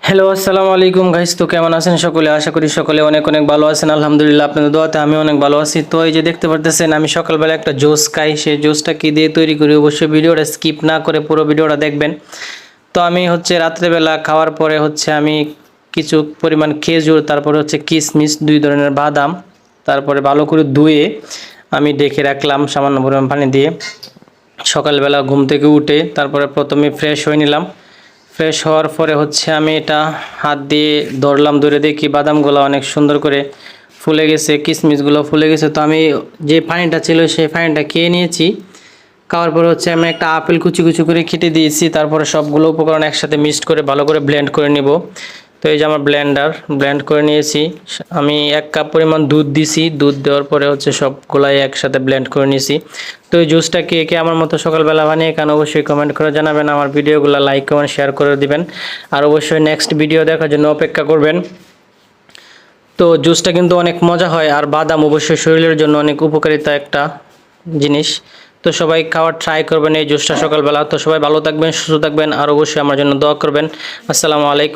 Hello, আসসালামু আলাইকুম guys. তো কেমন আছেন সকলে? আশা করি সকলে অনেক অনেক ভালো আছেন। আলহামদুলিল্লাহ, আপনাদের দোয়াতে আমি অনেক ভালো আছি। তো এই যে দেখতে পারতেছেন, আমি সকালবেলা একটা জুস খাই। সেই জুসটা কি দিয়ে তৈরি করি অবশ্যই ভিডিওটা স্কিপ না করে পুরো ভিডিওটা দেখবেন। তো আমি রাত্রেবেলা খাওয়ার পরে আমি কিছু পরিমাণ খেজুর, তারপরে কিশমিশ, 2 ধরনের বাদাম, তারপরে ভালো করে ধুয়ে আমি ডেকে রাখলাম সামান্য পরিমাণ পানি দিয়ে। সকালবেলা ঘুম থেকে উঠে তারপরে প্রথমে ফ্রেশ হয়ে নিলাম। ফ্রেশ হওয়ার পরে আমি এটা হাত দিয়ে ধরলাম, ধরে দেখি বাদামগুলো অনেক সুন্দর করে ফুলে গেছে, কিশমিশগুলো ফুলে গেছে। তো আমি যে পানিটা ছিল সেই পানিটা খেয়ে নিয়েছি। খাওয়ার পরে আমি একটা আপেল কুচি কুচি করে কেটে দিয়েছি। তারপরে সবগুলো উপকরণ একসাথে মিক্সড করে ভালো করে ব্লেন্ড করে নেব। তো এই যে আমার ব্লেন্ড করে নিয়েছি। আমি 1 কাপ পরিমাণ দুধ দিছি। দুধ দেওয়ার পরে সবগুলাই একসাথে ব্লেন্ড করে নিয়েছি। তো এই জুসটা কে কে আমার মতো সকালবেলা বানিয়ে খান অবশ্যই কমেন্ট করে জানাবেন। আমার ভিডিওগুলো লাইক কমেন্ট শেয়ার করে দিবেন। আর অবশ্যই নেক্সট ভিডিও দেখার জন্য অপেক্ষা করবেন। তো জুসটা কিন্তু অনেক মজা হয়, আর বাদাম অবশ্যই শরীরের জন্য অনেক উপকারিতা একটা জিনিস। তো সবাই খাওয়ার ট্রাই করবেন এই জুসটা সকালবেলা। তো সবাই ভালো থাকবেন, সুস্থ থাকবেন, আর অবশ্যই আমার জন্য দোয়া করবেন। আসসালামু আলাইকুম।